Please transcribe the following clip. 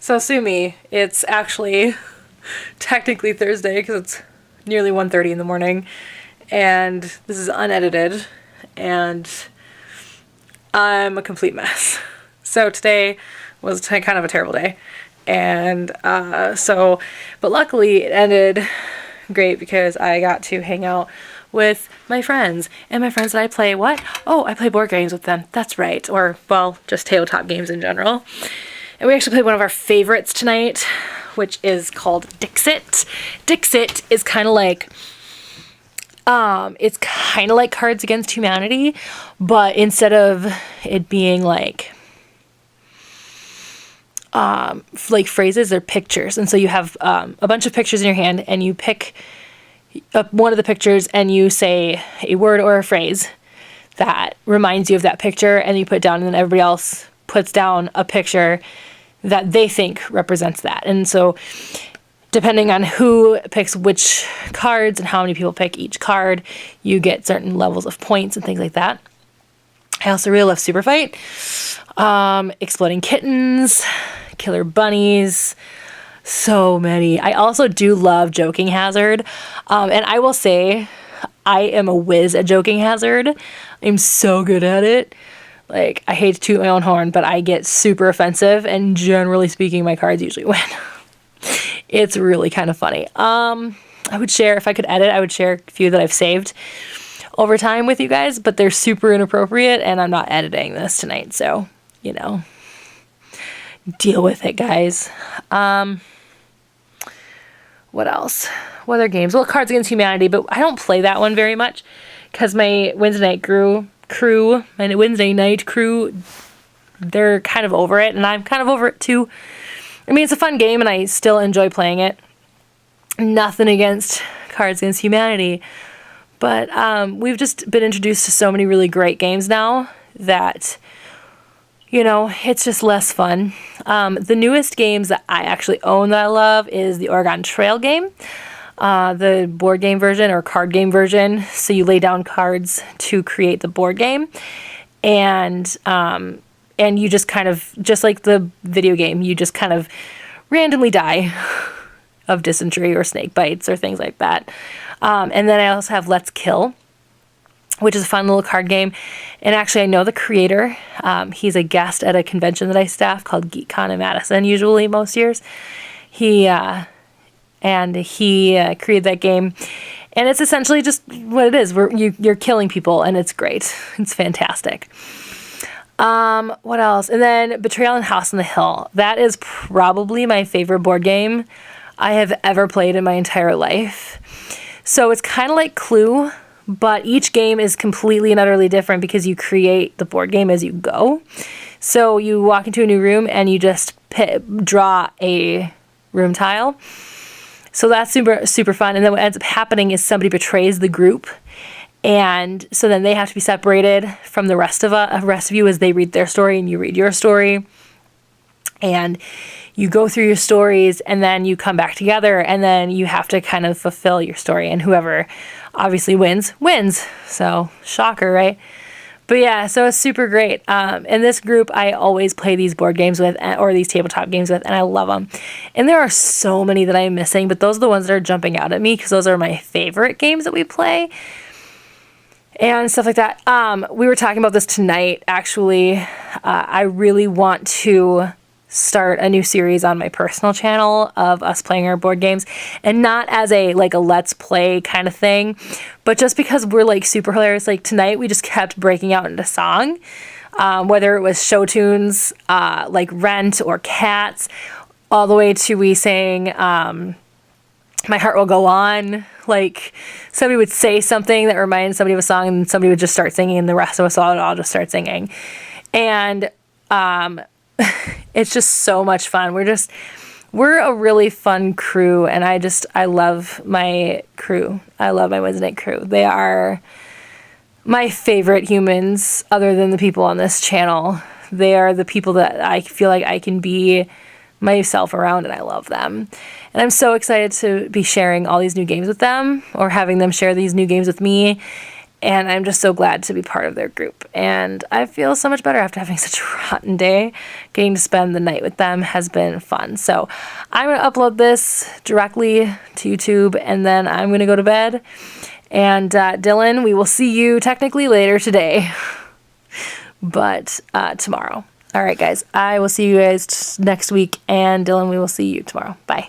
So sue me. It's actually technically Thursday because it's nearly 1:30 in the morning, and this is unedited, and I'm a complete mess. So today was kind of a terrible day, and but luckily it ended great because I got to hang out with my friends, and my friends that I play what? Oh, I play board games with them. That's right. Or, well, just tabletop games in general. And we actually played one of our favorites tonight, which is called Dixit. Dixit is kind of like, it's kind of like Cards Against Humanity, but instead of it being like phrases, they're pictures. And so you have a bunch of pictures in your hand, and you pick up one of the pictures and you say a word or a phrase that reminds you of that picture, and you put it down, and then everybody else puts down a picture that they think represents that. And so depending on who picks which cards and how many people pick each card, you get certain levels of points and things like that. I also really love Super Fight, Exploding Kittens, Killer Bunnies, so many. I also do love Joking Hazard, and I will say I am a whiz at Joking Hazard. I'm so good at it. Like, I hate to toot my own horn, but I get super offensive, and generally speaking, my cards usually win. It's really kind of funny. I would share, if I could edit, I would share a few that I've saved over time with you guys, but they're super inappropriate, and I'm not editing this tonight, so, deal with it, guys. What else? What other games? Well, Cards Against Humanity, but I don't play that one very much because my Wednesday night crew, they're kind of over it, and I'm kind of over it too. I mean, it's a fun game, and I still enjoy playing it. Nothing against Cards Against Humanity, but we've just been introduced to so many really great games now that, it's just less fun. The newest games that I actually own that I love is the Oregon Trail game, the board game version or card game version. So you lay down cards to create the board game, and you just kind of, just like the video game, you just kind of randomly die of dysentery or snake bites or things like that. And then I also have Let's Kill, which is a fun little card game. And actually, I know the creator. He's a guest at a convention that I staff called GeekCon in Madison, usually most years. He created that game. And it's essentially just what it is. You're killing people, and it's great. It's fantastic. What else? And then Betrayal and House on the Hill. That is probably my favorite board game I have ever played in my entire life. So it's kind of like Clue, but each game is completely and utterly different because you create the board game as you go. So you walk into a new room and you just draw a room tile. So that's super, super fun. And then what ends up happening is somebody betrays the group. And so then they have to be separated from the rest of you as they read their story and you read your story. And you go through your stories, and then you come back together, and then you have to kind of fulfill your story, and whoever obviously wins. So, shocker, right? But yeah, so it's super great. And this group, I always play these board games with, or these tabletop games with, and I love them. And there are so many that I'm missing, but those are the ones that are jumping out at me because those are my favorite games that we play and stuff like that. We were talking about this tonight, actually. I really want to start a new series on my personal channel of us playing our board games, and not as a let's play kind of thing, but just because we're super hilarious. Like tonight we just kept breaking out into song, whether it was show tunes like Rent or Cats, all the way to we sang My Heart Will Go On. Like somebody would say something that reminded somebody of a song, and somebody would just start singing, and the rest of us would all just start singing. And it's just so much fun. We're a really fun crew, and I love my crew. I love my Wednesday night crew. They are my favorite humans other than the people on this channel. They are the people that I feel like I can be myself around, and I love them. And I'm so excited to be sharing all these new games with them, or having them share these new games with me. And I'm just so glad to be part of their group. And I feel so much better after having such a rotten day. Getting to spend the night with them has been fun. So I'm going to upload this directly to YouTube, and then I'm going to go to bed. And Dylan, we will see you technically later today, but tomorrow. All right, guys. I will see you guys next week. And Dylan, we will see you tomorrow. Bye.